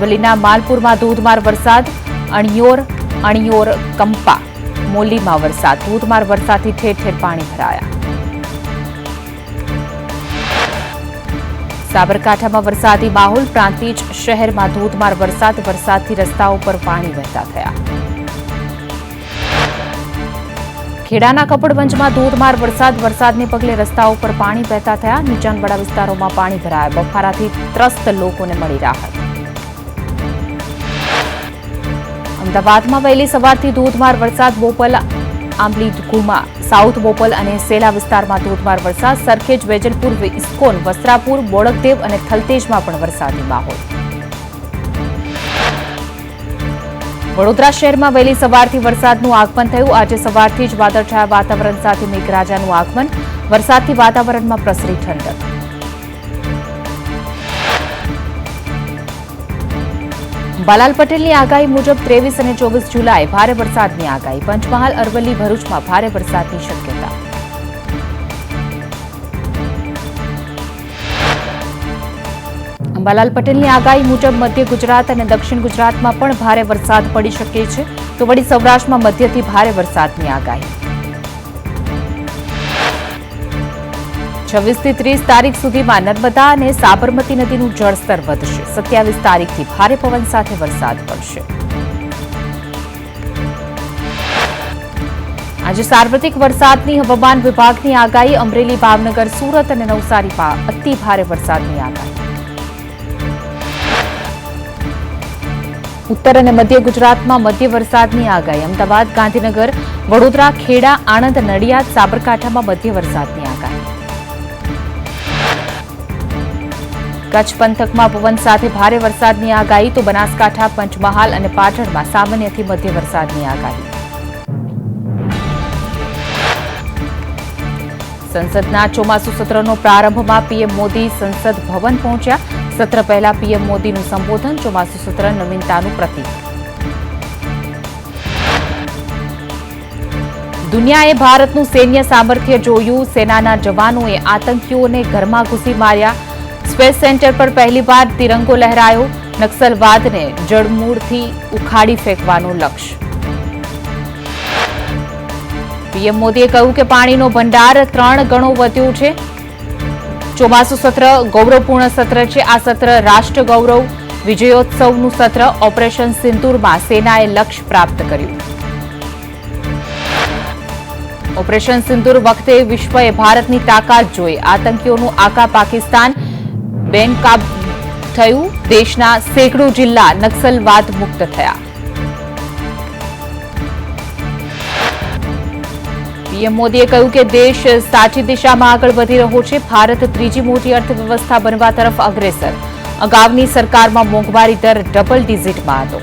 અરવલ્લીના માલપુરમાં ધોધમાર વરસાદ, અણિયોર કંપા મોલીમાં વરસાદ, ધોધમાર વરસાદથી ઠેર ઠેર પાણી ભરાયા. સાબરકાંઠામાં વરસાદી માહોલ, પ્રાંતિજ શહેરમાં ધોધમાર વરસાદથી રસ્તાઓ પર પાણી વહેતા થયા. ખેડાના કપડવંજમાં ધોધમાર વરસાદને પગલે રસ્તાઓ પર પાણી વહેતા થયા. નીચાણવાળા વિસ્તારોમાં પાણી ભરાયા. બફારાથી ત્રસ્ત લોકોને મળી રાહત. અમદાવાદમાં વહેલી સવારથી ધોધમાર વરસાદ, બોપલ, આંબલી ઘુમા, સાઉથ બોપલ અને સેલા વિસ્તારમાં ધોધમાર વરસાદ. સરખેજ, વેજલપુર, ઇસ્કોન, વસ્ત્રાપુર, બોડકદેવ અને થલતેજમાં પણ વરસાદી માહોલ. વડોદરા શહેરમાં વહેલી સવારથી વરસાદનું આગમન થયું. આજે સવારથી જ વાદળછાયા વાતાવરણ સાથે મેઘરાજાનું આગમન. વરસાદથી વાતાવરણમાં પ્રસરી ઠંડક. અંબાલાલ પટેલની આગાહી મુજબ 23 અને 24 જુલાઈ ભારે વરસાદની આગાહી. પંચમહાલ, અરવલ્લી, ભરૂચમાં ભારે વરસાદની શક્યતા. અંબાલાલ પટેલની આગાહી મુજબ મધ્ય ગુજરાત અને દક્ષિણ ગુજરાતમાં પણ ભારે વરસાદ પડી શકે છે, તો વળી સૌરાષ્ટ્રમાં મધ્યથી ભારે વરસાદની આગાહી. 26 થી 30 તારીખ સુધીમાં નર્મદા અને સાબરમતી નદીનું જળસ્તર વધશે. 27 તારીખથી ભારે પવન સાથે વરસાદ પડશે. આજે સાર્વત્રિક વરસાદની હવામાન વિભાગની આગાહી. અમરેલી, ભાવનગર, સુરત અને નવસારીમાં અતિ ભારે વરસાદની આગાહી. ઉત્તર અને મધ્ય ગુજરાતમાં મધ્ય વરસાદની આગાહી. અમદાવાદ, ગાંધીનગર, વડોદરા, ખેડા, આણંદ, નડિયાદ, સાબરકાંઠામાં મધ્ય વરસાદની આગાહી. કચ્છ પંથકમાં પવન સાથે ભારે વરસાદની આગાહી, તો બનાસકાંઠા, પંચમહાલ અને પાટણમાં સામાન્યથી મધ્ય વરસાદની આગાહી. સંસદના ચોમાસુ સત્રનો પ્રારંભમાં પીએમ મોદી સંસદ ભવન પહોંચ્યા. સત્ર પહેલા પીએમ મોદીનું સંબોધન. ચોમાસુ સત્ર નવીનતાનું પ્રતીક. દુનિયાએ ભારતનું સૈન્ય સામર્થ્ય જોયું. સેનાના જવાનોએ આતંકીઓને ઘરમાં ઘૂસી માર્યા. સ્પેસ સેન્ટર પર પહેલીવાર તિરંગો લહેરાયો. નક્સલવાદને જડમૂળથી ઉખાડી ફેંકવાનું લક્ષ્ય. પીએમ મોદીએ કહ્યું કે પાણીનો ભંડાર 3 ગણો વધ્યો છે. ચોમાસુ સત્ર ગૌરવપૂર્ણ સત્ર છે. આ સત્ર રાષ્ટ્ર ગૌરવ વિજયોત્સવનું સત્ર. ઓપરેશન સિંદૂરમાં સેનાએ લક્ષ્ય પ્રાપ્ત કર્યું. ઓપરેશન સિંદૂર વખતે વિશ્વએ ભારતની તાકાત જોઈ. આતંકીઓનું આકા પાકિસ્તાન બેનકાબ થયું. દેશના સેંકડો જિલ્લા નક્સલવાદ મુક્ત થયા. પીએમ મોદીએ કહ્યું કે દેશ સાચી દિશામાં આગળ વધી રહ્યો છે. ભારત ત્રીજી મોટી અર્થવ્યવસ્થા બનવા તરફ અગ્રેસર. અગાઉની સરકારમાં મોંઘવારી દર ડબલ ડિજિટમાં હતો.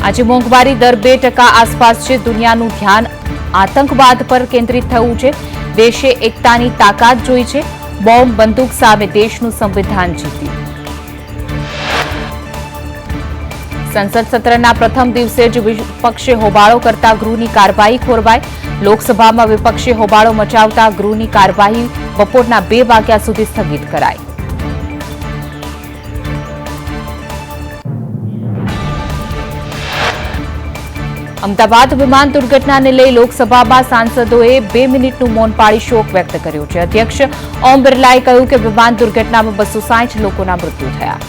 આજે મોંઘવારી દર 2% આસપાસ છે. દુનિયાનું ધ્યાન આતંકવાદ પર કેન્દ્રિત થયું છે. દેશે એકતાની તાકાત જોઈ છે. બોમ્બ બંદૂક સામે દેશનું સંવિધાન જીત્યું. સંસદ સત્રના પ્રથમ દિવસે જ વિપક્ષે હોબાળો કરતા ગૃહની કાર્યવાહી ખોરવાઈ. લોકસભામાં વિપક્ષે હોબાળો મચાવતા ગૃહની કાર્યવાહી બપોરના 2 વાગ્યા સુધી સ્થગિત કરાઈ. અમદાવાદ વિમાન દુર્ઘટનાને લઈ લોકસભામાં સાંસદોએ 2 મિનિટનું મૌન પાળી શોક વ્યક્ત કર્યો છે. અધ્યક્ષ ઓમ બિરલાએ કહ્યું કે વિમાન દુર્ઘટનામાં 260 લોકોના મૃત્યુ થયા.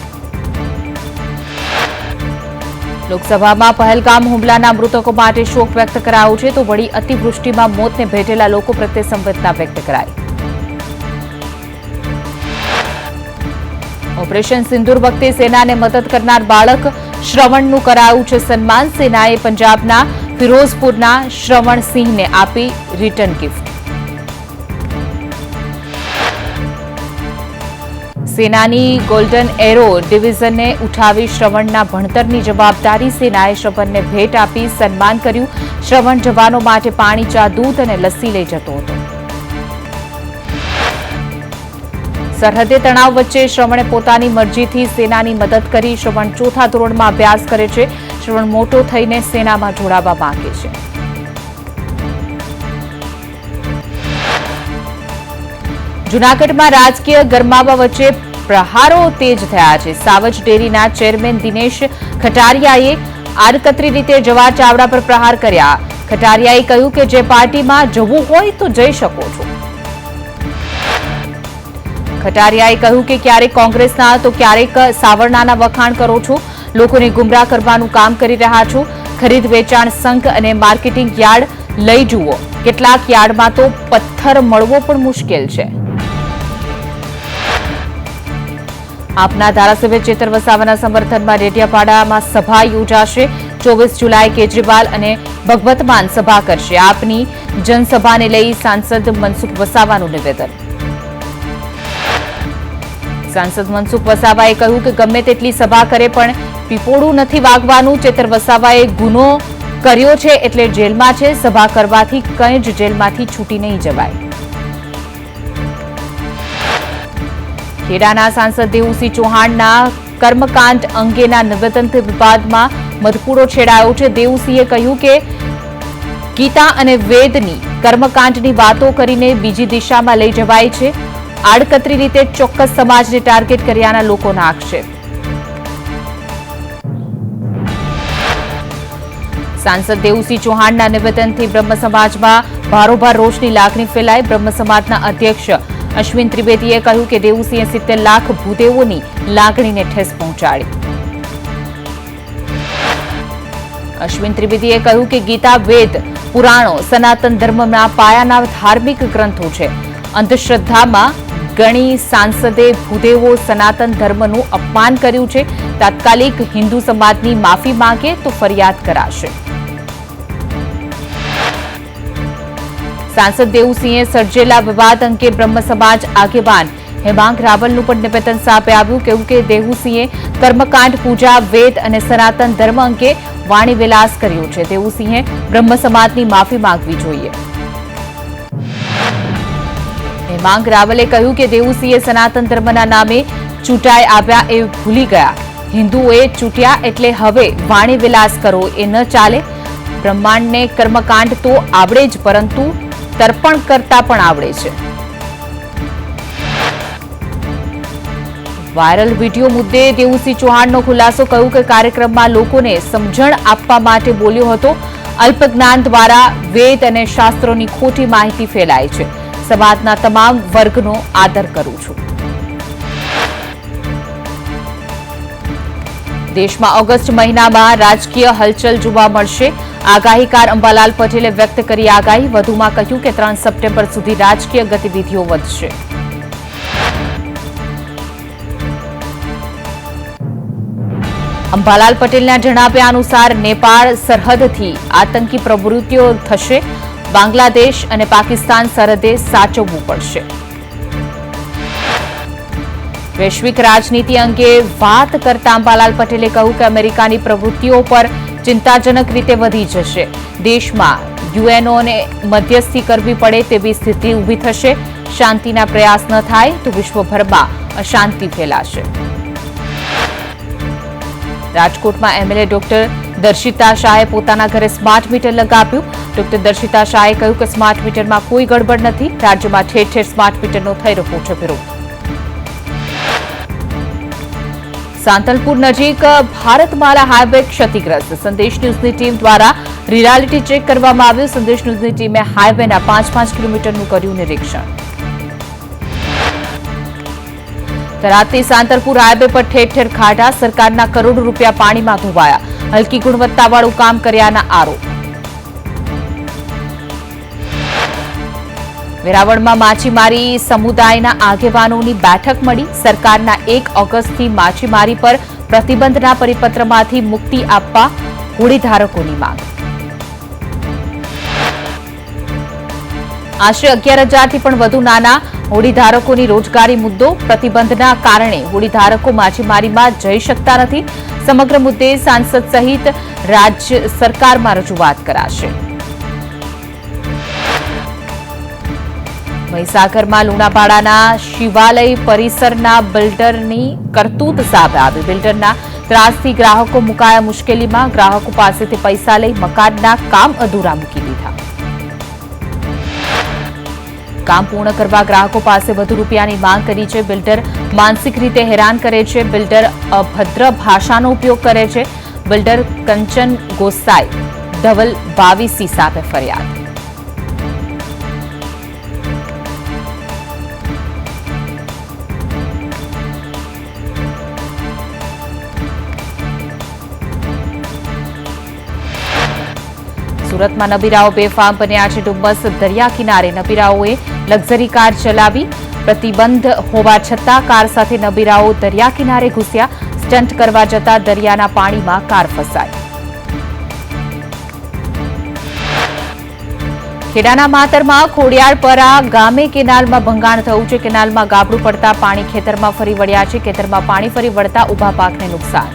લોકસભામાં પહેલગામ હુમલાના મૃતકો માટે શોક વ્યક્ત કરાયો છે, તો વળી અતિવૃષ્ટિમાં મોતને ભેટેલા લોકો પ્રત્યે સંવેદના વ્યક્ત કરાઈ. ઓપરેશન સિંદૂર વખતે સેનાને મદદ કરનાર બાળક શ્રવણનું કરાયું છે સન્માન. સેનાએ પંજાબના ફિરોઝપુરના શ્રવણ સિંહને આપી રિટર્ન ગિફ્ટ. સેનાની ગોલ્ડન એરો ડિવિઝનને ઉઠાવી શ્રવણના ભણતરની જવાબદારી. સેનાએ શ્રવણને ભેટ આપી સન્માન કર્યું. શ્રવણ જવાનો માટે પાણી, ચા, દૂધ અને લસ્સી લઈ જતો હતો. સરહદે તણાવ વચ્ચે શ્રવણે પોતાની મરજીથી સેનાની મદદ કરી. શ્રવણ 4થા ધોરણમાં અભ્યાસ કરે છે. શ્રવણ મોટો થઈને સેનામાં જોડાવા માંગે છે. જૂનાગઢમાં રાજકીય ગરમાવા વચ્ચે પ્રહારો તેજ થયા છે. સાવજ ડેરીના ચેરમેન દિનેશ ખટારિયાએ આડકતરી રીતે જવાહર ચાવડા પર પ્રહાર કર્યા. ખટારિયાએ કહ્યું કે જે પાર્ટીમાં જવું હોય તો જઈ શકો છો. ખટારિયાએ કહ્યું કે ક્યારેક કોંગ્રેસના તો ક્યારેક સાવરણાના વખાણ કરો છો. લોકોને ગુમરાહ કરવાનું કામ કરી રહ્યા છો. ખરીદ વેચાણ સંઘ અને માર્કેટિંગ યાર્ડ લઈ જુઓ. કેટલાક યાર્ડમાં તો પથ્થર મળવો પણ મુશ્કેલ છે. આપના ધારાસભ્ય ચેતર વસાવાના સમર્થનમાં ડેડિયાપાડામાં સભા યોજાશે. 24 જુલાઈ કેજરીવાલ અને ભગવત માન સભા કરશે. આપની જનસભાને લઈ સાંસદ મનસુખ વસાવાનું નિવેદન. સાંસદ મનસુખ વસાવાએ કહ્યું કે ગમે તેટલી સભા કરે પણ પીપોળું નથી વાગવાનું. ચેતર વસાવાએ ગુનો કર્યો છે એટલે જેલમાં છે. સભા કરવાથી કંઈ જ જેલમાંથી છૂટી નહીં જવાય. ખેડાના સાંસદ દેવુસિંહ ચૌહાણના કર્મકાંડ અંગેના નિવેદનથી વિવાદમાં મધપૂડો છેડાયો છે. દેવુસિંહે કહ્યું કે ગીતા અને વેદની કર્મકાંડની વાતો કરીને બીજી દિશામાં લઈ જવાય છે. આડકતરી રીતે ચોક્કસ સમાજને ટાર્ગેટ કર્યાના લોકોના આક્ષેપ. સાંસદ દેવુસિંહ ચૌહાણના નિવેદનથી બ્રહ્મ સમાજમાં ભારોભાર રોષની લાગણી ફેલાઈ. બ્રહ્મ સમાજના અધ્યક્ષ અશ્વિન ત્રિવેદીએ કહ્યું કે દેવુસિંહે 70 લાખ ભૂદેવોની લાગણીને ઠેસ પહોંચાડી. અશ્વિન ત્રિવેદીએ કહ્યું કે ગીતા, વેદ, પુરાણો સનાતન ધર્મના પાયાના ધાર્મિક ગ્રંથો છે. અંધશ્રદ્ધામાં ગણી સાંસદે ભૂદેવો સનાતન ધર્મનું અપમાન કર્યું છે. તાત્કાલિક હિન્દુ સમાજની માફી માંગે તો ફરિયાદ કરાશે. સાંસદ દેવુસિંહે સર્જેલા વિવાદ અંગે બ્રહ્મ સમાજ આગેવાન હેમાંગ રાવલનું પણ નિવેદન સામે આવ્યું. કેવું કે દેવુસિંહે કર્મકાંડ, પૂજા, વેદ અને સનાતન ધર્મ અંગે વાણી વિલાસ કર્યો છે. દેવુસિંહે બ્રહ્મ સમાજની માફી માંગવી જોઈએ. હેમાંગ રાવલે કહ્યું કે દેવુસિંહે સનાતન ધર્મના નામે ચૂંટાઈ આવ્યા એ ભૂલી ગયા. હિન્દુઓએ ચૂંટ્યા એટલે હવે વાણી વિલાસ કરો એ ન ચાલે. બ્રહ્માંડને કર્મકાંડ તો આવડે જ, પરંતુ તર્પણ કરતા પણ આવડે છે. વાયરલ વિડીયો મુદ્દે દેવુસિંહ ચૌહાણનો ખુલાસો. કહ્યું કે કાર્યક્રમમાં લોકોને સમજણ આપવા માટે બોલ્યો હતો. અલ્પજ્ઞાન દ્વારા વેદ અને શાસ્ત્રોની ખોટી માહિતી ફેલાય છે. સમાજના તમામ વર્ગનો આદર કરું છું. દેશમાં ઓગસ્ટ મહિનામાં રાજકીય હલચલ જોવા મળશે. આગાહીકાર અંબાલાલ પટેલે વ્યક્ત કરી આગાહી. વધુમાં કહ્યું કે 3 સપ્ટેમ્બર સુધી રાજકીય ગતિવિધિઓ વધશે. અંબાલાલ પટેલના જણાવ્યા અનુસાર નેપાળ સરહદથી આતંકી પ્રવૃત્તિઓ થશે. બાંગ્લાદેશ અને પાકિસ્તાન સરહદે સાચવવું પડશે. વૈશ્વિક રાજનીતિ અંગે વાત કરતા અંબાલાલ પટેલે કહ્યું કે અમેરિકાની પ્રવૃત્તિઓ પર ચિંતાજનક રીતે વધી જશે. દેશમાં યુએનઓને મધ્યસ્થી કરવી પડે તેવી સ્થિતિ ઊભી થશે. શાંતિના પ્રયાસ ન થાય તો વિશ્વભરમાં અશાંતિ ફેલાશે. રાજકોટમાં એમએલએ ડોક્ટર દર્શિતા શાહે પોતાના ઘરે સ્માર્ટ મીટર લગાવ્યું. ડોક્ટર દર્શિતા શાહે કહ્યું કે સ્માર્ટ મીટરમાં કોઈ ગડબડ નથી. રાજ્યમાં ઠેર ઠેર સ્માર્ટ મીટરનો થઈ રહ્યો છે વિરોધ. સાંતલપુર નજીક ભારતમાલા હાઈવે ક્ષતિગ્રસ્ત. સંદેશ ન્યૂઝની ટીમ દ્વારા રિયાલિટી ચેક કરવામાં આવ્યું. સંદેશ ન્યૂઝની ટીમે હાઈવેના 5 કિલોમીટરનું કર્યું નિરીક્ષણ. થરાદથી સાંતલપુર હાઈવે પર ઠેર ઠેર ખાડા. સરકારના કરોડો રૂપિયા પાણીમાં ધોવાયા. હલકી ગુણવત્તાવાળું કામ કર્યાના આરોપ. વેરાવળમાં માછીમારી સમુદાયના આગેવાનોની બેઠક મળી. સરકારના 1 ઓગસ્ટથી માછીમારી પર પ્રતિબંધના પરિપત્રમાંથી મુક્તિ આપવા હોડીધારકોની માંગ. આશરે 11,000થી પણ વધુ નાના હોડીધારકોની રોજગારી મુદ્દો. પ્રતિબંધના કારણે હોડીધારકો માછીમારીમાં જઈ શકતા નથી. સમગ્ર મુદ્દે સાંસદ સહિત રાજ્ય સરકારમાં રજૂઆત કરાશે. મહીસાગરમાં લુણાવાડાના શિવાલય પરિસરના બિલ્ડરની કરતૂત સામે આવી. બિલ્ડરના ત્રાસથી ગ્રાહકો મુકાયા મુશ્કેલીમાં. ગ્રાહકો પાસેથી પૈસા લઈ મકાનના કામ અધૂરા મૂકી દીધા. કામ પૂર્ણ કરવા ગ્રાહકો પાસે વધુ રૂપિયાની માંગ કરી છે. બિલ્ડર માનસિક રીતે હેરાન કરે છે. બિલ્ડર અભદ્ર ભાષાનો ઉપયોગ કરે છે. બિલ્ડર કંચન ગોસાઈ ધવલ 22 સામે ફરિયાદ. સુરતમાં નબીરાઓ બેફામ બન્યા છે. ડુમ્મસ દરિયા કિનારે નબીરાઓએ લક્ઝરી કાર ચલાવી. પ્રતિબંધ હોવા છતાં કાર સાથે નબીરાઓ દરિયા કિનારે ઘૂસ્યા. સ્ટન્ટ કરવા જતા દરિયાના પાણીમાં કાર ફસાઈ. ખેડાના માતરમાં ખોડિયારપરા ગામે કેનાલમાં ભંગાણ થયું છે. કેનાલમાં ગાબડું પડતા પાણી ખેતરમાં ફરી વળ્યા છે. ખેતરમાં પાણી ફરી વળતા ઉભા પાકને નુકસાન.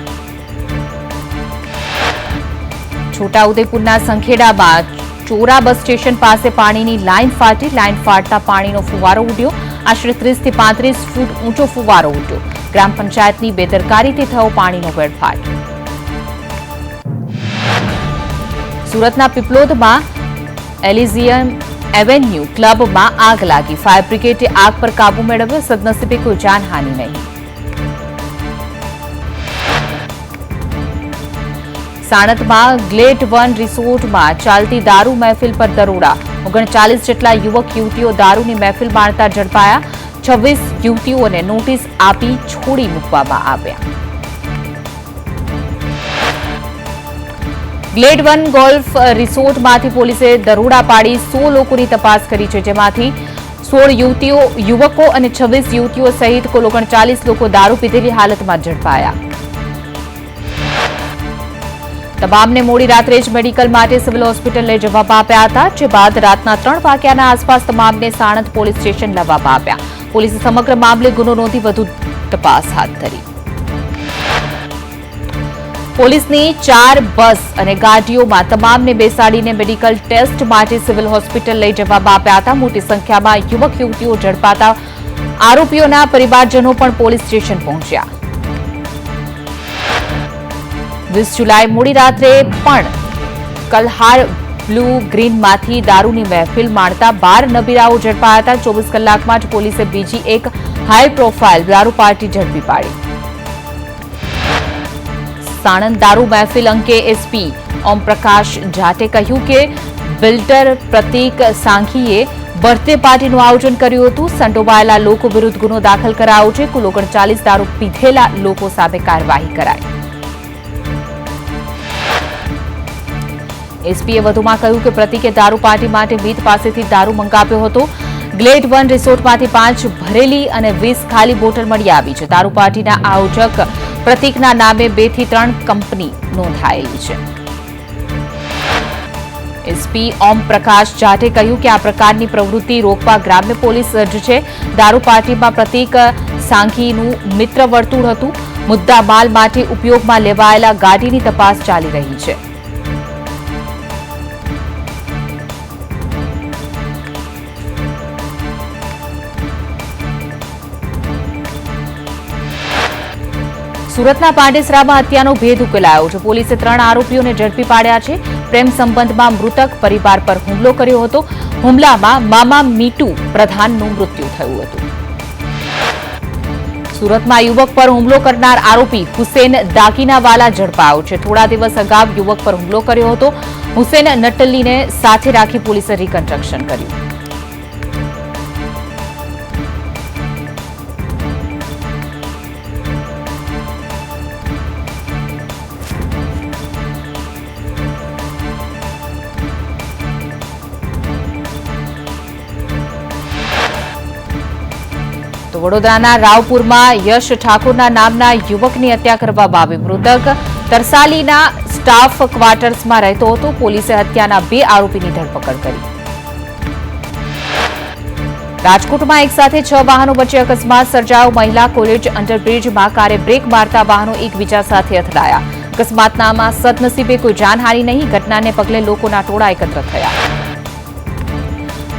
છોટાઉદેપુરના સંખેડામાં ચોરા બસ સ્ટેશન પાસે પાણીની લાઇન ફાટી. લાઇન ફાટતા પાણીનો ફુવારો ઉડ્યો. આશરે 30 થી 35 ફૂટ ઊંચો ફુવારો ઉડ્યો. ગ્રામ પંચાયતની બેદરકારીથી થયો પાણીનો વેડફાટ. સુરતના પીપલોદમાં એલિઝિયમ એવેન્યુ ક્લબમાં આગ લાગી. ફાયર બ્રિગેડે આગ પર કાબુ મેળવ્યો. સદનસીબે કોઈ જાનહાનિ નહીં. સાણંદમાં ગ્લેડ 1 રિસોર્ટમાં ચાલતી દારૂ મહેફિલ પર દરોડા. 39 જેટલા યુવક યુવતીઓ દારૂની મહેફિલ માણતા ઝડપાયા. 26 યુવતીઓને નોટિસ આપી છોડી મૂકવામાં આવ્યા. ગ્લેડ 1 ગોલ્ફ રિસોર્ટમાંથી પોલીસે દરોડા પાડી 100 લોકોની તપાસ કરી છે. જેમાંથી 16 યુવકો અને 26 યુવતીઓ સહિત કુલ 39 લોકો દારૂ પીધેલી હાલતમાં ઝડપાયા. તમામને મોડી રાત્રે જ મેડિકલ માટે સિવિલ હોસ્પિટલ લઈ જવામાં આવ્યા હતા. જે બાદ રાતના 3 વાગ્યાના આસપાસ તમામને સાણંદ પોલીસ સ્ટેશન લાવવામાં આવ્યા. પોલીસે સમગ્ર મામલે ગુનો નોંધી વધુ તપાસ હાથ ધરી. પોલીસની 4 બસ અને ગાડીઓમાં તમામને બેસાડીને મેડિકલ ટેસ્ટ માટે સિવિલ હોસ્પિટલ લઈ જવામાં આવ્યા હતા. મોટી સંખ્યામાં યુવક યુવતીઓ ઝડપાતા આરોપીઓના પરિવારજનો પણ પોલીસ સ્ટેશન પહોંચ્યા. 20 જુલાઈ મોડી રાત્રે પણ કલ્હાર બ્લુ ગ્રીનમાંથી દારૂની મહેફિલ માણતા 12 નબીરાઓ ઝડપાયા હતા. 24 કલાકમાં જ પોલીસે બીજી એક હાઈ પ્રોફાઇલ દારૂ પાર્ટી ઝડપી પાડી. સાણંદ દારૂ મહેફિલ અંગે એસપી ઓમપ્રકાશ જાટે કહ્યું કે બિલ્ડર પ્રતીક સાંઘીએ બર્થડે પાર્ટીનું આયોજન કર્યું હતું. સંડોવાયેલા લોકો વિરુદ્ધ ગુનો દાખલ કરાયો છે. કુલ 39 દારૂ પીધેલા લોકો સામે કાર્યવાહી કરાઈ. એસપીએ વધુમાં કહ્યું કે પ્રતીકે દારૂ પાર્ટી માટે મીત પાસેથી દારૂ મંગાવ્યો હતો. ગ્લેડ 1 રિસોર્ટમાંથી 5 ભરેલી અને 20 ખાલી બોટલ મળી આવી છે. દારૂ પાર્ટીના આયોજક પ્રતીકના નામે 2 થી 3 કંપની નોંધાયેલી છે. એસપી ઓમ પ્રકાશ જાટે કહ્યું કે આ પ્રકારની પ્રવૃત્તિ રોકવા ગ્રામ્ય પોલીસ સજ્જ છે. દારૂ પાર્ટીમાં પ્રતીક સાંઘીનું મિત્ર વર્તુળ હતું. મુદ્દા માલ માટે ઉપયોગમાં લેવાયેલા ગાડીની તપાસ ચાલી રહી છે. સુરતના પાંડેસરામાં હત્યાનો ભેદ ઉકેલાયો છે. પોલીસે 3 આરોપીઓને ઝડપી પાડ્યા છે. પ્રેમ સંબંધમાં મૃતક પરિવાર પર હુમલો કર્યો હતો. હુમલામાં મામા મીટુ પ્રધાનનું મૃત્યુ થયું હતું. સુરતમાં યુવક પર હુમલો કરનાર આરોપી હુસેન દાગીનાવાલા ઝડપાયો છે. થોડા દિવસ અગાઉ યુવક પર હુમલો કર્યો હતો. હુસેન નટલ્લીને સાથે રાખી પોલીસે રિકન્સ્ટ્રક્શન કર્યું. તો વડોદરાના રાવપુરમાં યશ ઠાકોરના નામના યુવકની હત્યા કરવામાં આવી. મૃતક તરસાલીના સ્ટાફ ક્વાર્ટર્સમાં રહેતો હતો. પોલીસે હત્યાના 2 આરોપીની ધરપકડ કરી. રાજકોટમાં એક સાથે 6 વાહનો વચ્ચે અકસ્માત સર્જાયો. મહિલા કોલેજ અંડરબ્રિજમાં કારે બ્રેક મારતા વાહનો એકબીજા સાથે અથડાયા. અકસ્માતમાં સદનસીબે કોઈ જાનહાનિ નહીં. ઘટનાને પગલે લોકોના ટોળા એકત્ર થયા.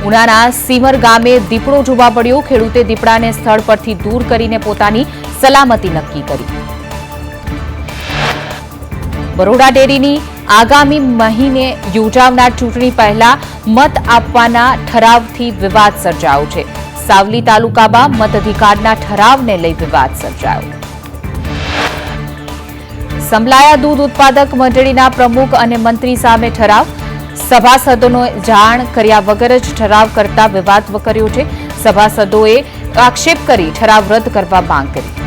ઉનાના સીમર ગામે દીપડો જોવા મળ્યો. ખેડૂતે દીપડાને સ્થળ પરથી દૂર કરીને પોતાની સલામતી નક્કી કરી. બરોડા ડેરીની આગામી મહિને યોજાનાર ચૂંટણી પહેલા મત આપવાના ઠરાવથી વિવાદ સર્જાયો છે. સાવલી તાલુકામાં મતાધિકારના ઠરાવને લઈ વિવાદ સર્જાયો. સંભલાયા દૂધ ઉત્પાદક મંડળીના પ્રમુખ અને મંત્રી સામે ઠરાવ. સભાસદોને જાણ કર્યા વગર જ ઠરાવ કરતા વિવાદ કર્યો છે. સભાસદોએ આક્ષેપ કરી ઠરાવ રદ કરવા માંગ કરી.